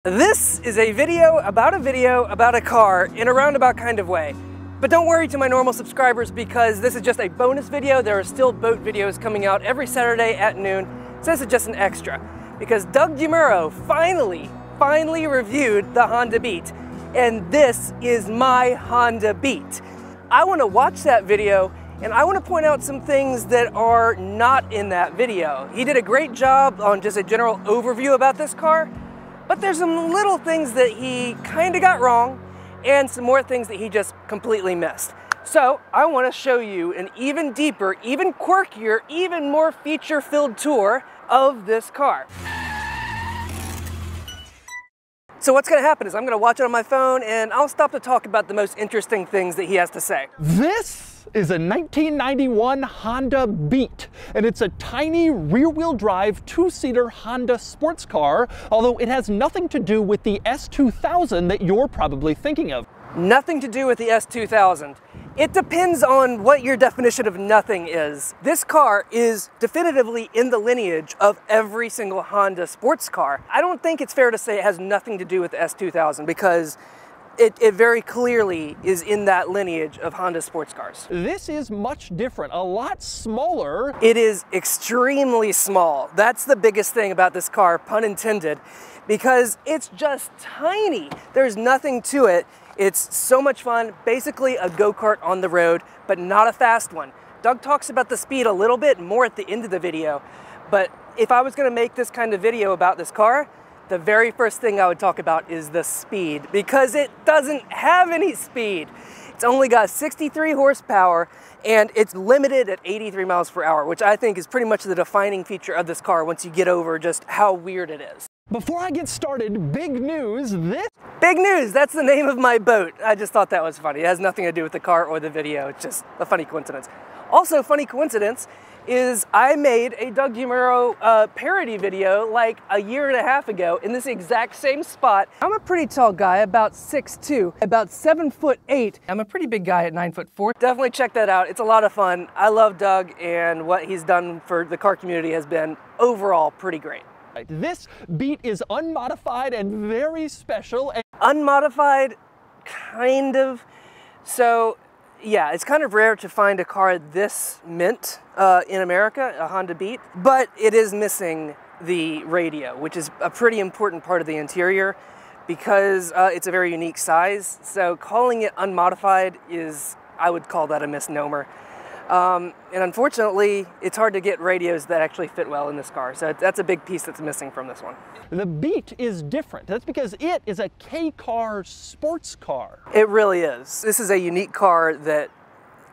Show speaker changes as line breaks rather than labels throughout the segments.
This is a video about a car in a roundabout kind of way. But don't worry to my normal subscribers, because this is just a bonus video. There are still boat videos coming out every Saturday at noon. So this is just an extra, because Doug DeMuro finally reviewed the Honda Beat. And this is my Honda Beat. I want to watch that video and I want to point out some things that are not in that video. He did a great job on just a general overview about this car, but there's some little things that he kind of got wrong and some more things that he just completely missed. So I want to show you an even deeper, even quirkier, even more feature-filled tour of this car. So what's going to happen is I'm going to watch it on my phone and I'll stop to talk about the most interesting things that he has to say.
This is a 1991 Honda Beat, and it's a tiny rear-wheel drive two-seater Honda sports car, although it has nothing to do with the S2000 that you're probably thinking of.
Nothing to do with the S2000. It depends on what your definition of nothing is. This car is definitively in the lineage of every single Honda sports car. I don't think it's fair to say it has nothing to do with the S2000, because it very clearly is in that lineage of Honda sports cars.
This is much different, a lot smaller.
It is extremely small. That's the biggest thing about this car, pun intended, because it's just tiny. There's nothing to it. It's so much fun, basically a go-kart on the road, but not a fast one. Doug talks about the speed a little bit more at the end of the video, but if I was gonna make this kind of video about this car, the very first thing I would talk about is the speed, because it doesn't have any speed. It's only got 63 horsepower and it's limited at 83 miles per hour, which I think is pretty much the defining feature of this car once you get over just how weird it is.
Before I get started, big news,
Big news, that's the name of my boat. I just thought that was funny. It has nothing to do with the car or the video, it's just a funny coincidence. Also, funny coincidence is I made a Doug DeMuro parody video like a year and a half ago in this exact same spot. I'm a pretty tall guy, about 6'2", about 7'8". I'm a pretty big guy at 9'4". Definitely check that out. It's a lot of fun. I love Doug, and what he's done for the car community has been overall pretty great.
This Beat is unmodified and very special.
Unmodified, kind of. So yeah, it's kind of rare to find a car this mint in America, a Honda Beat, but it is missing the radio, which is a pretty important part of the interior because it's a very unique size. So calling it unmodified is, I would call that a misnomer. And unfortunately, it's hard to get radios that actually fit well in this car. So that's a big piece that's missing from this one.
The Beat is different. That's because it is a K-car sports car.
It really is. This is a unique car that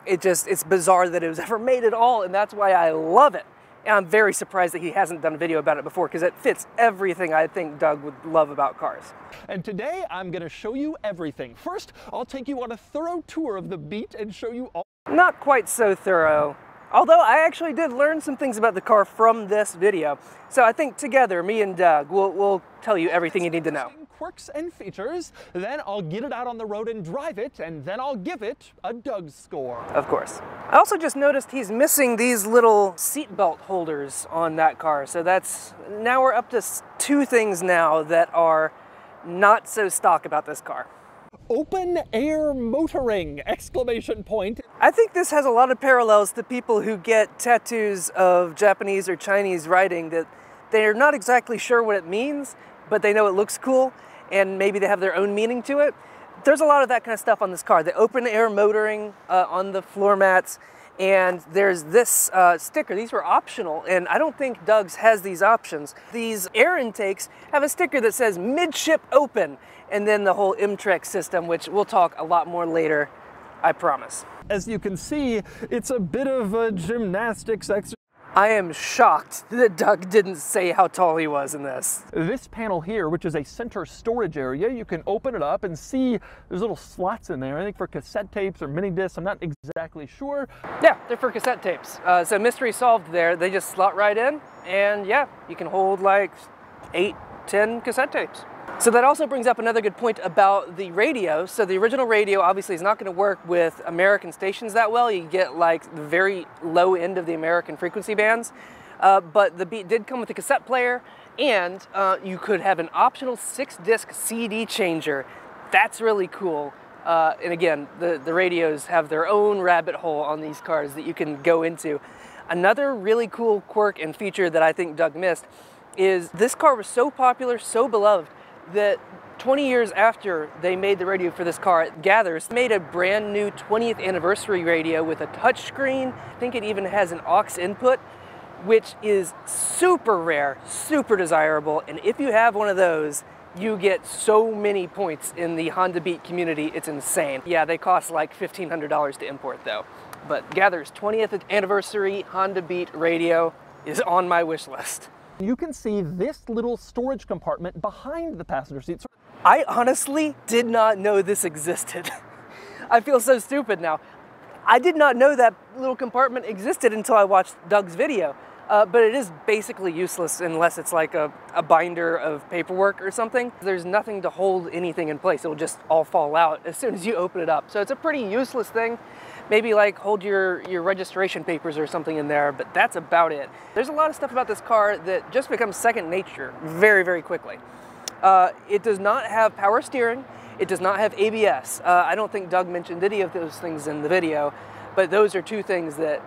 it's bizarre that it was ever made at all, and that's why I love it. And I'm very surprised that he hasn't done a video about it before, because it fits everything I think Doug would love about cars.
And today, I'm gonna show you everything. First, I'll take you on a thorough tour of the Beat and show you all.
Not quite so thorough, although I actually did learn some things about the car from this video. So I think together, me and Doug, we'll tell you everything you need to know.
Quirks and features, then I'll get it out on the road and drive it, and then I'll give it a Doug score.
Of course. I also just noticed he's missing these little seatbelt holders on that car. So now we're up to two things now that are not so stock about this car.
Open air motoring, exclamation point.
I think this has a lot of parallels to people who get tattoos of Japanese or Chinese writing that they're not exactly sure what it means, but they know it looks cool and maybe they have their own meaning to it. There's a lot of that kind of stuff on this car. The open air motoring on the floor mats, and there's this sticker. These were optional, and I don't think Doug's has these options. These air intakes have a sticker that says midship open, and then the whole MTrak system, which we'll talk a lot more later, I promise.
As you can see, it's a bit of a gymnastics exercise.
I am shocked that Doug didn't say how tall he was in this.
This panel here, which is a center storage area, you can open it up and see there's little slots in there, I think for cassette tapes or mini discs, I'm not exactly sure.
Yeah, they're for cassette tapes. So mystery solved there. They just slot right in, and yeah, you can hold like 8, 10 cassette tapes. So that also brings up another good point about the radio. So the original radio obviously is not going to work with American stations that well. You get like the very low end of the American frequency bands. But the Beat did come with a cassette player And you could have an optional 6-disc CD changer. That's really cool. And again, the radios have their own rabbit hole on these cars that you can go into. Another really cool quirk and feature that I think Doug missed is this car was so popular, so beloved, that 20 years after they made the radio for this car, Gathers made a brand new 20th anniversary radio with a touchscreen. I think it even has an aux input, which is super rare, super desirable. And if you have one of those, you get so many points in the Honda Beat community, it's insane. Yeah, they cost like $1,500 to import though. But Gather's 20th anniversary Honda Beat radio is on my wish list.
You can see this little storage compartment behind the passenger seat.
I honestly did not know this existed. I feel so stupid now. I did not know that little compartment existed until I watched Doug's video. But it is basically useless unless it's like a binder of paperwork or something. There's nothing to hold anything in place. It'll just all fall out as soon as you open it up. So it's a pretty useless thing. Maybe like hold your registration papers or something in there, but that's about it. There's a lot of stuff about this car that just becomes second nature very, very quickly. It does not have power steering. It does not have ABS. I don't think Doug mentioned any of those things in the video, but those are two things that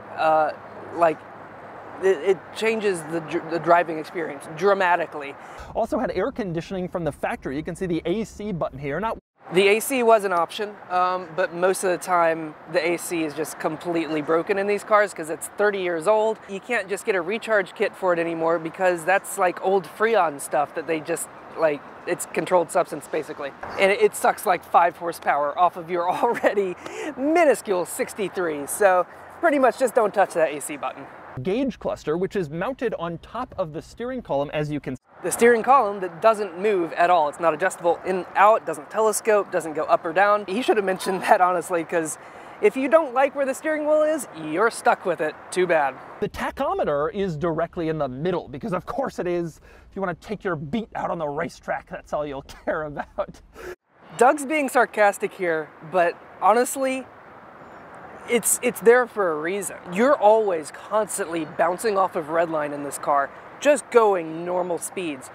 it changes the driving experience dramatically.
Also had air conditioning from the factory. You can see the AC button here.
The AC was an option, but most of the time the AC is just completely broken in these cars because it's 30 years old. You can't just get a recharge kit for it anymore because that's like old Freon stuff that they just it's controlled substance basically. And it sucks like 5 horsepower off of your already minuscule 63. So pretty much just don't touch that AC button.
Gauge cluster, which is mounted on top of the steering column, as you can see.
The steering column that doesn't move at all. It's not adjustable in, out, doesn't telescope, doesn't go up or down. He should have mentioned that honestly, because if you don't like where the steering wheel is, you're stuck with it. Too bad.
The tachometer is directly in the middle, because of course it is. If you want to take your Beat out on the racetrack, that's all you'll care about.
Doug's being sarcastic here, but honestly, it's there for a reason. You're always constantly bouncing off of redline in this car, just going normal speeds.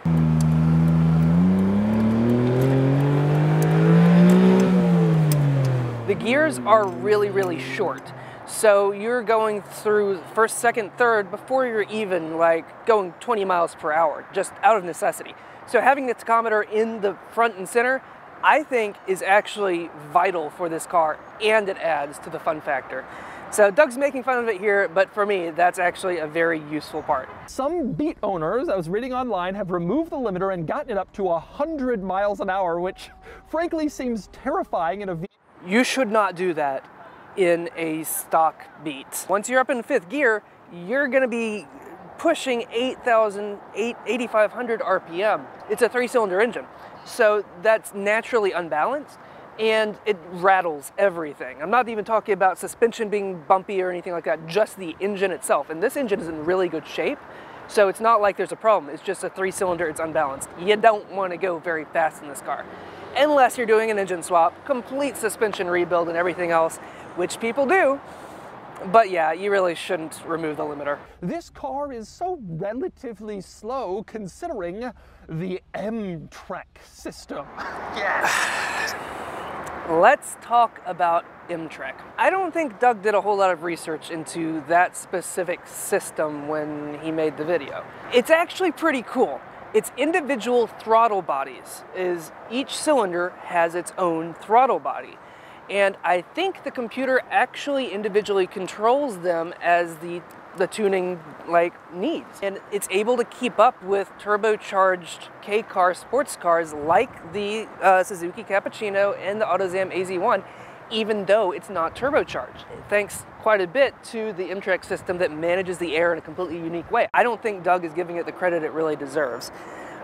The gears are really, really short. So you're going through first, second, third before you're even like going 20 miles per hour, just out of necessity. So having the tachometer in the front and center, I think is actually vital for this car, and it adds to the fun factor. So Doug's making fun of it here, but for me, that's actually a very useful part.
Some Beat owners, I was reading online, have removed the limiter and gotten it up to 100 miles an hour, which frankly seems terrifying in a V.
You should not do that in a stock Beat. Once you're up in 5th gear, you're gonna be pushing 8,500 RPM. It's a 3-cylinder engine. So that's naturally unbalanced and it rattles everything. I'm not even talking about suspension being bumpy or anything like that, just the engine itself. And this engine is in really good shape. So it's not like there's a problem. It's just a 3-cylinder, it's unbalanced. You don't want to go very fast in this car. Unless you're doing an engine swap, complete suspension rebuild and everything else, which people do. But yeah, you really shouldn't remove the limiter.
This car is so relatively slow considering the MTrak system.
Yes. Let's talk about MTrak. I don't think Doug did a whole lot of research into that specific system when he made the video. It's actually pretty cool. It's individual throttle bodies. Each cylinder has its own throttle body. And I think the computer actually individually controls them as the tuning needs. And it's able to keep up with turbocharged K-car sports cars like the Suzuki Cappuccino and the AutoZam AZ1, even though it's not turbocharged. Thanks quite a bit to the MTrak system that manages the air in a completely unique way. I don't think Doug is giving it the credit it really deserves.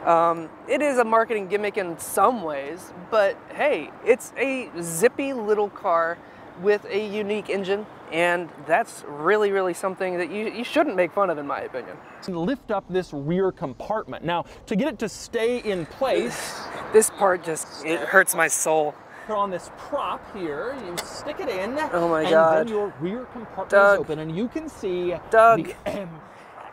It is a marketing gimmick in some ways, but hey, it's a zippy little car with a unique engine, and that's really, really something that you shouldn't make fun of, in my opinion.
Lift up this rear compartment. Now, to get it to stay in place,
this part just, it hurts my soul.
Put on this prop here, you stick it in,
oh my God.
And then your rear compartment
Doug.
is open, and you can see
Doug.
the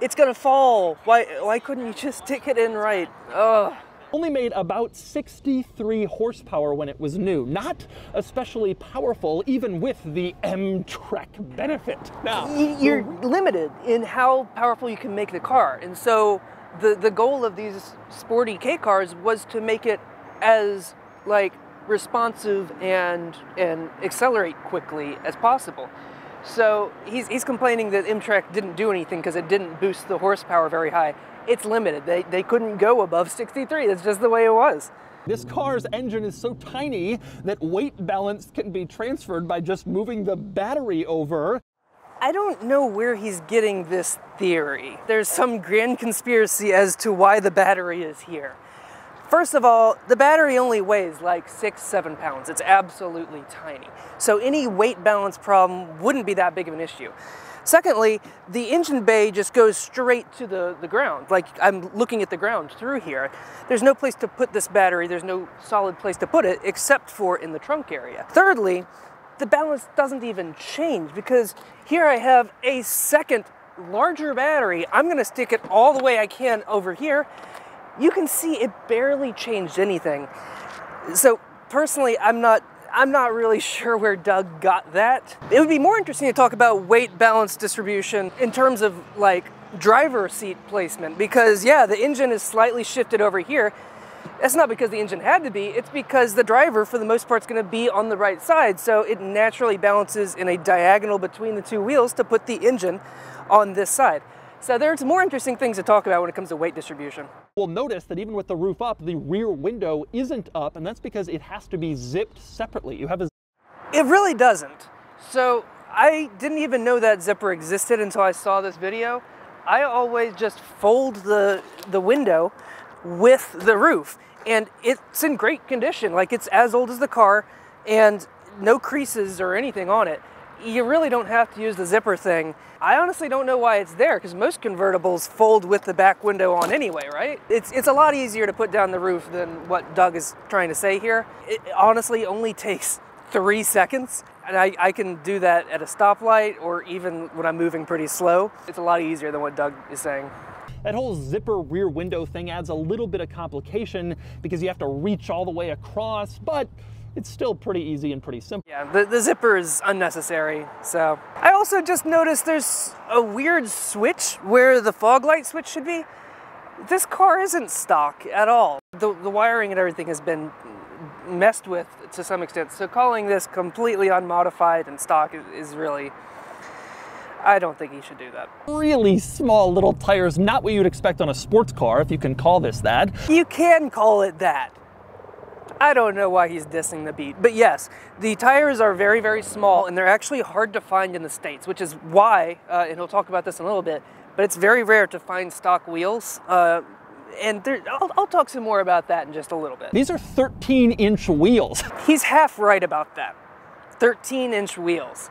It's gonna fall. Why couldn't you just stick it in right? Ugh.
Only made about 63 horsepower when it was new. Not especially powerful, even with the MTrak benefit. Now,
you're limited in how powerful you can make the car. And so the goal of these sporty K cars was to make it as like responsive and accelerate quickly as possible. So he's complaining that MTrak didn't do anything because it didn't boost the horsepower very high. It's limited. They couldn't go above 63. That's just the way it was.
This car's engine is so tiny that weight balance can be transferred by just moving the battery over.
I don't know where he's getting this theory. There's some grand conspiracy as to why the battery is here. First of all, the battery only weighs like 6-7 pounds. It's absolutely tiny. So any weight balance problem wouldn't be that big of an issue. Secondly, the engine bay just goes straight to the ground. Like, I'm looking at the ground through here. There's no place to put this battery. There's no solid place to put it except for in the trunk area. Thirdly, the balance doesn't even change because here I have a second larger battery. I'm gonna stick it all the way I can over here. You can see it barely changed anything. So personally, I'm not really sure where Doug got that. It would be more interesting to talk about weight balance distribution in terms of like driver seat placement, because yeah, the engine is slightly shifted over here. That's not because the engine had to be, it's because the driver for the most part is going to be on the right side, so it naturally balances in a diagonal between the two wheels to put the engine on this side. So there's more interesting things to talk about when it comes to weight distribution.
We'll notice that even with the roof up, the rear window isn't up, and that's because it has to be zipped separately. You have a...
It really doesn't. So I didn't even know that zipper existed until I saw this video. I always just fold the window with the roof, and it's in great condition. Like, it's as old as the car and no creases or anything on it. You really don't have to use the zipper thing. I honestly don't know why it's there, because most convertibles fold with the back window on anyway, right? It's a lot easier to put down the roof than what Doug is trying to say here. It honestly only takes 3 seconds, and I can do that at a stoplight or even when I'm moving pretty slow. It's a lot easier than what Doug is saying.
That whole zipper rear window thing adds a little bit of complication because you have to reach all the way across, but it's still pretty easy and pretty simple.
Yeah, the zipper is unnecessary, so. I also just noticed there's a weird switch where the fog light switch should be. This car isn't stock at all. The wiring and everything has been messed with to some extent, so calling this completely unmodified and stock is really, I don't think he should do that.
Really small little tires, not what you'd expect on a sports car, if you can call this that.
You can call it that. I don't know why he's dissing the Beat, but yes, the tires are very, very small, and they're actually hard to find in the States, which is why, and he'll talk about this in a little bit, but it's very rare to find stock wheels, and I'll talk some more about that in just a little bit.
These are 13-inch wheels.
He's half right about that. 13-inch wheels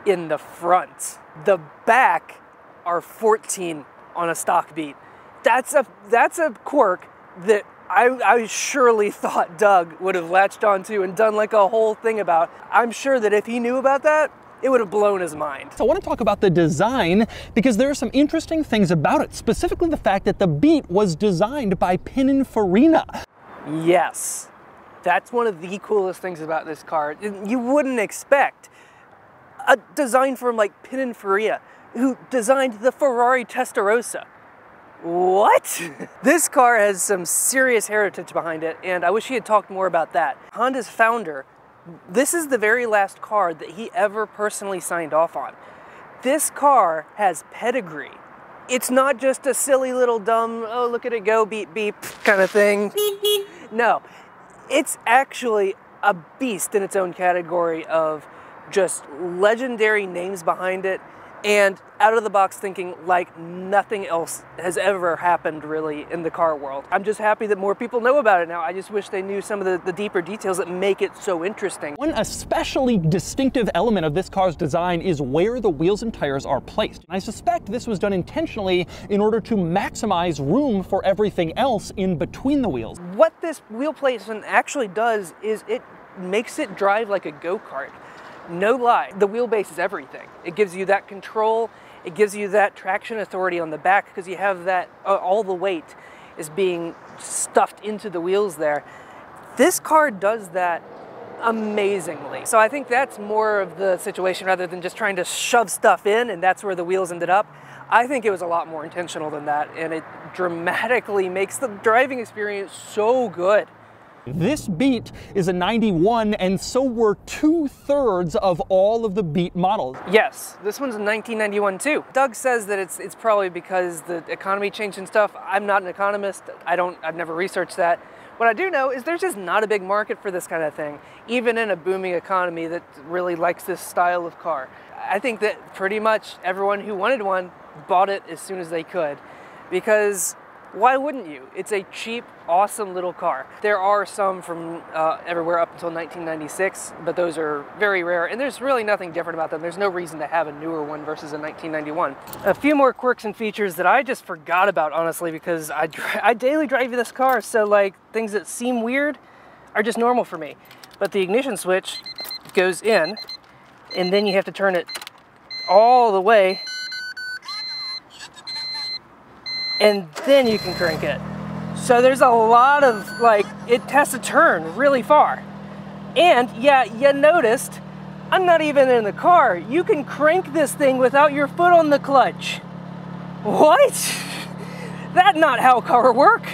in the front. The back are 14 on a stock Beat. That's a quirk that I surely thought Doug would have latched onto and done like a whole thing about. I'm sure that if he knew about that, it would have blown his mind.
So I want to talk about the design because there are some interesting things about it, specifically the fact that the Beat was designed by Pininfarina.
Yes, that's one of the coolest things about this car. You wouldn't expect a design firm like Pininfarina, who designed the Ferrari Testarossa. What? This car has some serious heritage behind it, and I wish he had talked more about that. Honda's founder, this is the very last car that he ever personally signed off on. This car has pedigree. It's not just a silly little dumb, oh, look at it go, beep, beep, kind of thing. No, it's actually a beast in its own category of just legendary names behind it, and out of the box thinking like nothing else has ever happened really in the car world. I'm just happy that more people know about it now. I just wish they knew some of the deeper details that make it so interesting.
One especially distinctive element of this car's design is where the wheels and tires are placed. I suspect this was done intentionally in order to maximize room for everything else in between the wheels.
What this wheel placement actually does is it makes it drive like a go-kart. No lie, the wheelbase is everything. It gives you that control, It gives you that traction authority on the back because you have that, all the weight is being stuffed into the wheels there. This car does that amazingly. So I think that's more of the situation rather than just trying to shove stuff in and that's where the wheels ended up. I think it was a lot more intentional than that, and it dramatically makes the driving experience so good.
This Beat is a 91, and so were 2/3 of all of the Beat models.
Yes, this one's a 1991 too. Doug says that it's probably because the economy changed and stuff. I'm not an economist. I've never researched that. What I do know is there's just not a big market for this kind of thing, even in a booming economy that really likes this style of car. I think that pretty much everyone who wanted one bought it as soon as they could, because why wouldn't you? It's a cheap, awesome little car. There are some from everywhere up until 1996, but those are very rare, and there's really nothing different about them. There's no reason to have a newer one versus a 1991. A few more quirks and features that I just forgot about, honestly, because I daily drive this car, so like things that seem weird are just normal for me. But the ignition switch goes in, and then you have to turn it all the way, and then you can crank it. So there's a lot of, like, it has to turn really far. And yeah, you noticed, I'm not even in the car. You can crank this thing without your foot on the clutch. What? That's not how a car works.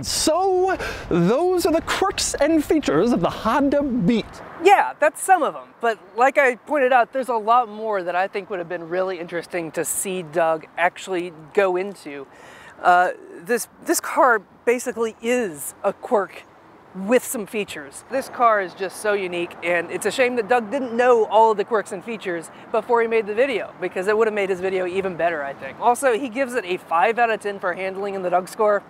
So, those are the quirks and features of the Honda Beat.
Yeah, that's some of them. But like I pointed out, there's a lot more that I think would have been really interesting to see Doug actually go into. This car basically is a quirk with some features. This car is just so unique, and it's a shame that Doug didn't know all of the quirks and features before he made the video, because it would have made his video even better, I think. Also, he gives it a 5 out of 10 for handling in the Doug score.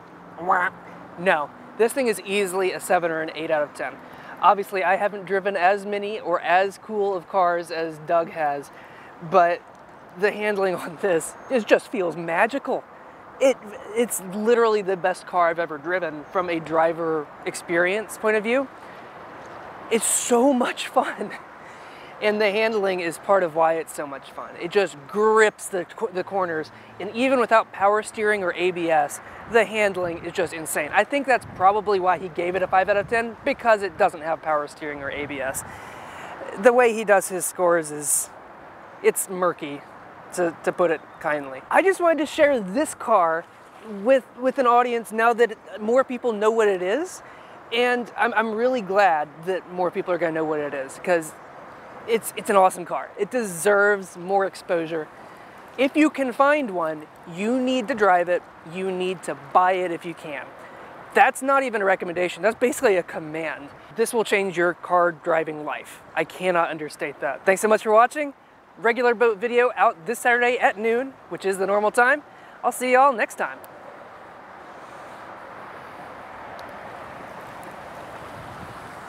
No, this thing is easily a 7 or an 8 out of 10. Obviously, I haven't driven as many or as cool of cars as Doug has, but the handling on this just feels magical. It's literally the best car I've ever driven from a driver experience point of view. It's so much fun. And the handling is part of why it's so much fun. It just grips the corners, and even without power steering or ABS, the handling is just insane. I think that's probably why he gave it a 5 out of 10, because it doesn't have power steering or ABS. The way he does his scores it's murky, to put it kindly. I just wanted to share this car with an audience now that more people know what it is, and I'm really glad that more people are gonna know what it is, because it's an awesome car. It deserves more exposure. If you can find one, you need to drive it. You need to buy it if you can. That's not even a recommendation. That's basically a command. This will change your car driving life. I cannot understate that. Thanks so much for watching. Regular boat video out this Saturday at noon, which is the normal time. I'll see y'all next time.